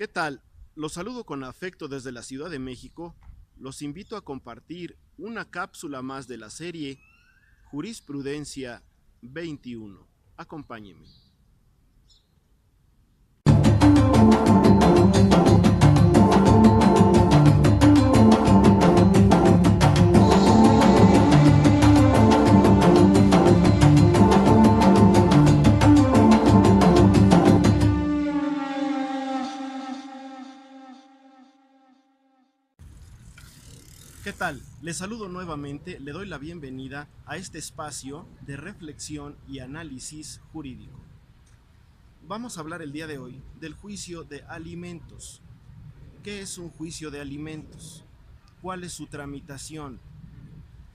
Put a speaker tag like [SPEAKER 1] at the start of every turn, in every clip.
[SPEAKER 1] ¿Qué tal? Los saludo con afecto desde la Ciudad de México. Los invito a compartir una cápsula más de la serie Jurisprudencia 21. Acompáñenme. ¿Qué tal? Les saludo nuevamente, le doy la bienvenida a este espacio de reflexión y análisis jurídico. Vamos a hablar el día de hoy del juicio de alimentos. ¿Qué es un juicio de alimentos? ¿Cuál es su tramitación?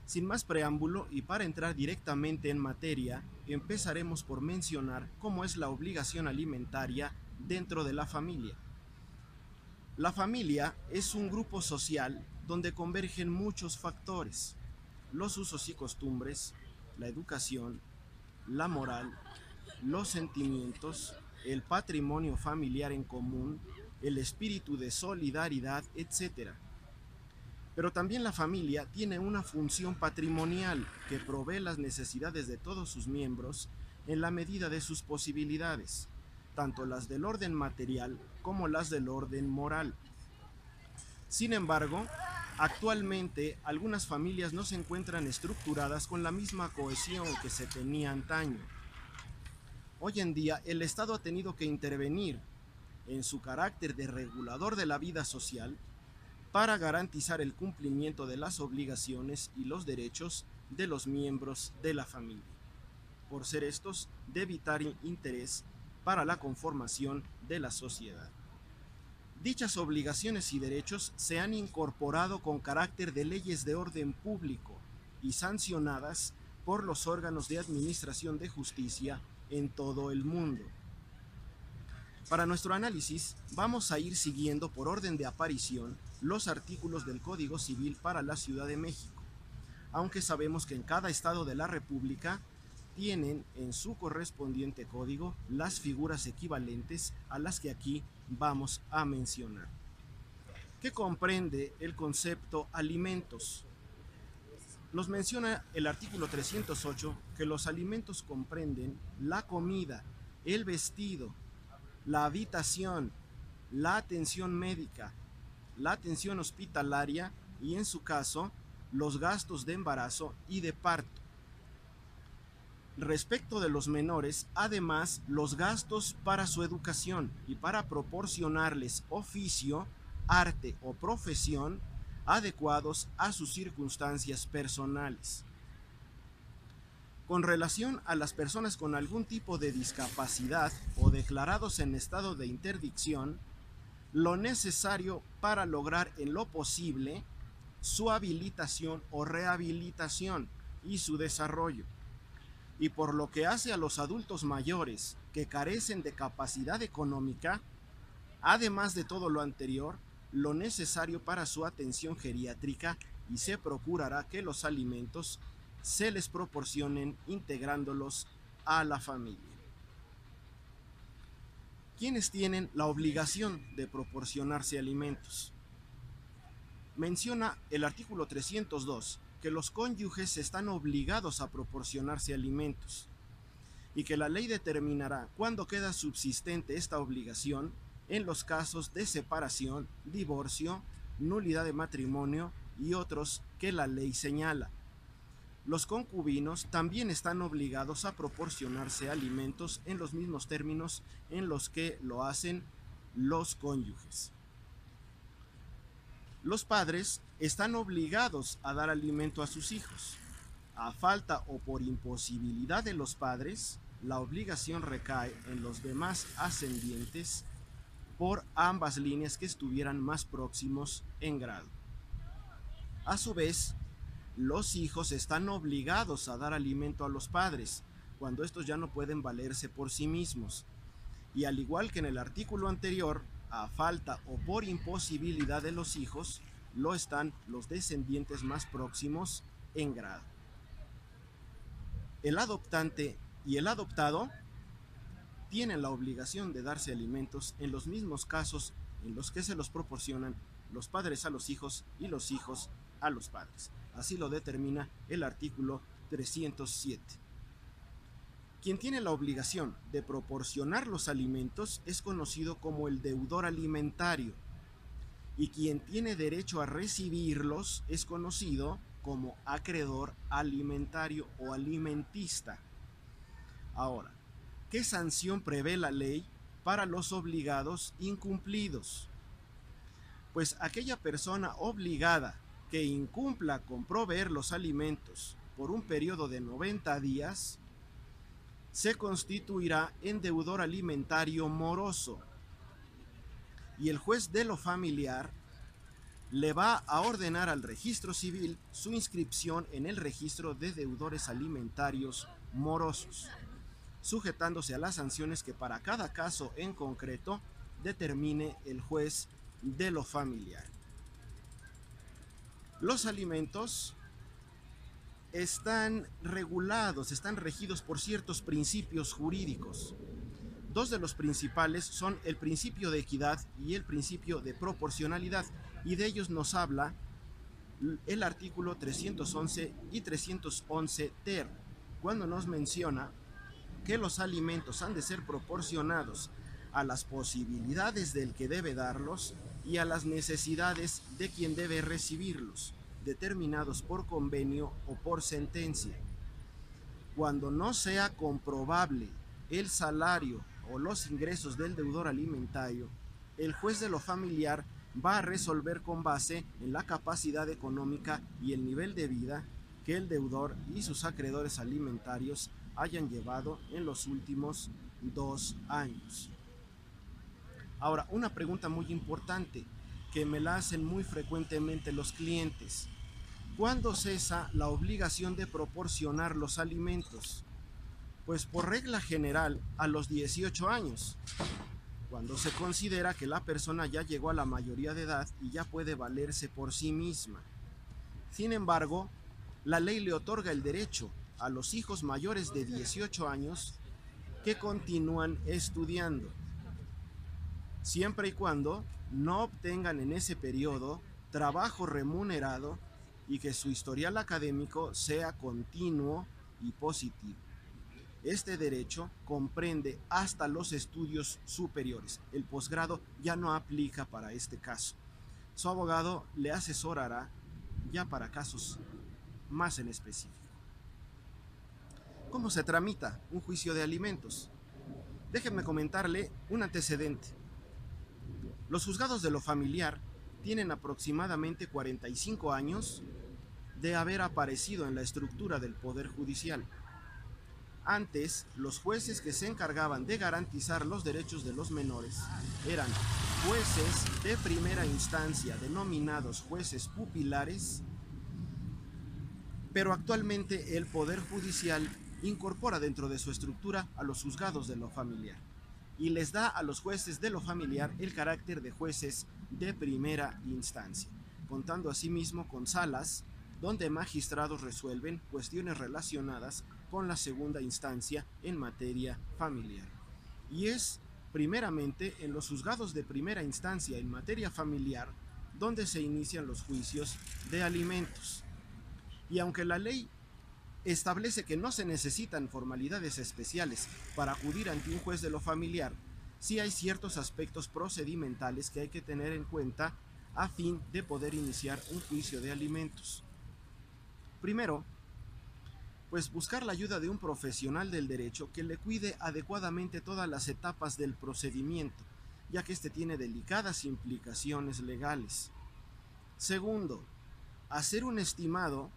[SPEAKER 1] Sin más preámbulo y para entrar directamente en materia, empezaremos por mencionar cómo es la obligación alimentaria dentro de la familia. La familia es un grupo social donde convergen muchos factores: los usos y costumbres, la educación, la moral, los sentimientos, el patrimonio familiar en común, el espíritu de solidaridad, etc. Pero también la familia tiene una función patrimonial que provee las necesidades de todos sus miembros en la medida de sus posibilidades, tanto las del orden material como las del orden moral. Sin embargo, actualmente algunas familias no se encuentran estructuradas con la misma cohesión que se tenía antaño. Hoy en día el Estado ha tenido que intervenir en su carácter de regulador de la vida social para garantizar el cumplimiento de las obligaciones y los derechos de los miembros de la familia, por ser estos de vital interés para la conformación de la sociedad. Dichas obligaciones y derechos se han incorporado con carácter de leyes de orden público y sancionadas por los órganos de administración de justicia en todo el mundo. Para nuestro análisis, vamos a ir siguiendo por orden de aparición los artículos del Código Civil para la Ciudad de México, aunque sabemos que en cada estado de la República tienen en su correspondiente código las figuras equivalentes a las que aquí vamos a mencionar. ¿Qué comprende el concepto alimentos? Nos menciona el artículo 308 que los alimentos comprenden la comida, el vestido, la habitación, la atención médica, la atención hospitalaria y, en su caso, los gastos de embarazo y de parto. Respecto de los menores, además, los gastos para su educación y para proporcionarles oficio, arte o profesión adecuados a sus circunstancias personales. Con relación a las personas con algún tipo de discapacidad o declarados en estado de interdicción, lo necesario para lograr en lo posible su habilitación o rehabilitación y su desarrollo. Y por lo que hace a los adultos mayores que carecen de capacidad económica, además de todo lo anterior, lo necesario para su atención geriátrica, y se procurará que los alimentos se les proporcionen integrándolos a la familia. ¿Quiénes tienen la obligación de proporcionarse alimentos? Menciona el artículo 302 que los cónyuges están obligados a proporcionarse alimentos y que la ley determinará cuándo queda subsistente esta obligación en los casos de separación, divorcio, nulidad de matrimonio y otros que la ley señala. Los concubinos también están obligados a proporcionarse alimentos en los mismos términos en los que lo hacen los cónyuges. Los padres están obligados a dar alimento a sus hijos. A falta o por imposibilidad de los padres, la obligación recae en los demás ascendientes por ambas líneas que estuvieran más próximos en grado. A su vez, los hijos están obligados a dar alimento a los padres cuando estos ya no pueden valerse por sí mismos. Y al igual que en el artículo anterior, a falta o por imposibilidad de los hijos, lo están los descendientes más próximos en grado. El adoptante y el adoptado tienen la obligación de darse alimentos en los mismos casos en los que se los proporcionan los padres a los hijos y los hijos a los padres. Así lo determina el artículo 307. Quien tiene la obligación de proporcionar los alimentos es conocido como el deudor alimentario, y quien tiene derecho a recibirlos es conocido como acreedor alimentario o alimentista. Ahora, ¿qué sanción prevé la ley para los obligados incumplidos? Pues aquella persona obligada que incumpla con proveer los alimentos por un periodo de 90 días se constituirá en deudor alimentario moroso, y el juez de lo familiar le va a ordenar al registro civil su inscripción en el registro de deudores alimentarios morosos, sujetándose a las sanciones que para cada caso en concreto determine el juez de lo familiar. Los alimentos están regulados, están regidos por ciertos principios jurídicos. Dos de los principales son el principio de equidad y el principio de proporcionalidad, y de ellos nos habla el artículo 311 y 311 ter, cuando nos menciona que los alimentos han de ser proporcionados a las posibilidades del que debe darlos y a las necesidades de quien debe recibirlos, determinados por convenio o por sentencia. Cuando no sea comprobable el salario o los ingresos del deudor alimentario, el juez de lo familiar va a resolver con base en la capacidad económica y el nivel de vida que el deudor y sus acreedores alimentarios hayan llevado en los últimos 2 años. Ahora, una pregunta muy importante que me la hacen muy frecuentemente los clientes: ¿cuándo cesa la obligación de proporcionar los alimentos? Pues por regla general a los 18 años, cuando se considera que la persona ya llegó a la mayoría de edad y ya puede valerse por sí misma. Sin embargo, la ley le otorga el derecho a los hijos mayores de 18 años que continúan estudiando, siempre y cuando no obtengan en ese periodo trabajo remunerado y que su historial académico sea continuo y positivo. Este derecho comprende hasta los estudios superiores. El posgrado ya no aplica para este caso. Su abogado le asesorará ya para casos más en específico. ¿Cómo se tramita un juicio de alimentos? Déjenme comentarle un antecedente. Los juzgados de lo familiar tienen aproximadamente 45 años de haber aparecido en la estructura del Poder Judicial. Antes, los jueces que se encargaban de garantizar los derechos de los menores eran jueces de primera instancia, denominados jueces pupilares, pero actualmente el Poder Judicial incorpora dentro de su estructura a los juzgados de lo familiar y les da a los jueces de lo familiar el carácter de jueces de primera instancia, contando asimismo con salas donde magistrados resuelven cuestiones relacionadas con la segunda instancia en materia familiar. Y es primeramente en los juzgados de primera instancia en materia familiar donde se inician los juicios de alimentos. Y aunque la ley establece que no se necesitan formalidades especiales para acudir ante un juez de lo familiar, sí hay ciertos aspectos procedimentales que hay que tener en cuenta a fin de poder iniciar un juicio de alimentos. Primero, pues buscar la ayuda de un profesional del derecho que le cuide adecuadamente todas las etapas del procedimiento, ya que este tiene delicadas implicaciones legales. Segundo, hacer un estimado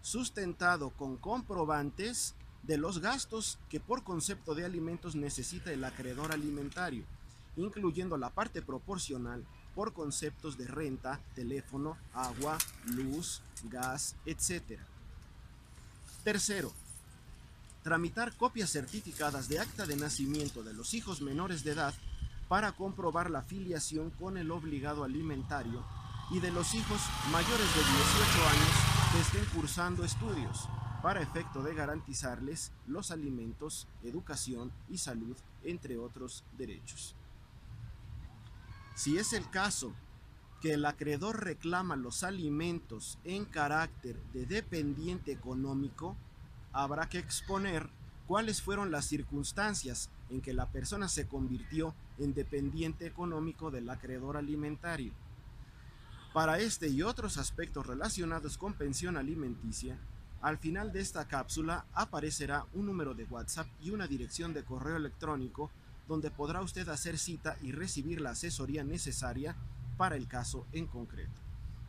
[SPEAKER 1] sustentado con comprobantes de los gastos que por concepto de alimentos necesita el acreedor alimentario, incluyendo la parte proporcional por conceptos de renta, teléfono, agua, luz, gas, etc. Tercero, tramitar copias certificadas de acta de nacimiento de los hijos menores de edad para comprobar la filiación con el obligado alimentario y de los hijos mayores de 18 años que estén cursando estudios, para efecto de garantizarles los alimentos, educación y salud, entre otros derechos. Si es el caso que el acreedor reclama los alimentos en carácter de dependiente económico, habrá que exponer cuáles fueron las circunstancias en que la persona se convirtió en dependiente económico del acreedor alimentario. Para este y otros aspectos relacionados con pensión alimenticia, al final de esta cápsula aparecerá un número de WhatsApp y una dirección de correo electrónico donde podrá usted hacer cita y recibir la asesoría necesaria para el caso en concreto.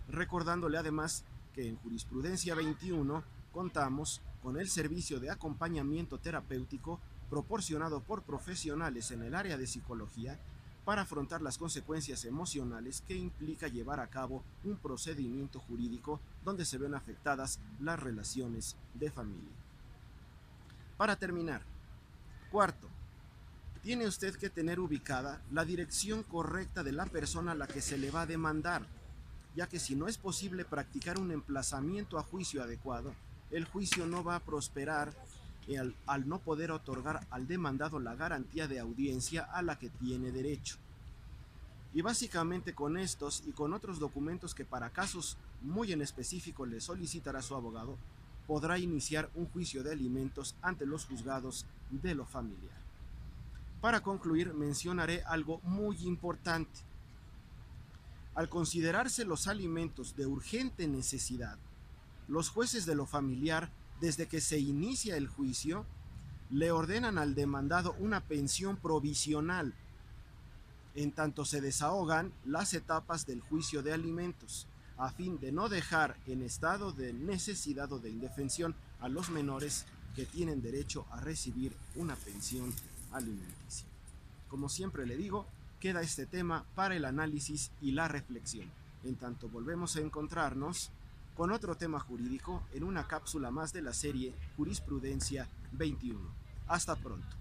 [SPEAKER 1] Recordándole además que en Jurisprudencia 21 contamos con el servicio de acompañamiento terapéutico proporcionado por profesionales en el área de psicología para afrontar las consecuencias emocionales que implica llevar a cabo un procedimiento jurídico donde se ven afectadas las relaciones de familia. Para terminar, cuarto, tiene usted que tener ubicada la dirección correcta de la persona a la que se le va a demandar, ya que si no es posible practicar un emplazamiento a juicio adecuado, el juicio no va a prosperar al no poder otorgar al demandado la garantía de audiencia a la que tiene derecho. Y básicamente con estos y con otros documentos que para casos muy en específico le solicitará su abogado, podrá iniciar un juicio de alimentos ante los juzgados de lo familiar. Para concluir, mencionaré algo muy importante. Al considerarse los alimentos de urgente necesidad, los jueces de lo familiar, desde que se inicia el juicio, le ordenan al demandado una pensión provisional, en tanto se desahogan las etapas del juicio de alimentos, a fin de no dejar en estado de necesidad o de indefensión a los menores que tienen derecho a recibir una pensión alimenticia. Como siempre le digo, queda este tema para el análisis y la reflexión. En tanto volvemos a encontrarnos con otro tema jurídico en una cápsula más de la serie Jurisprudencia 21. Hasta pronto.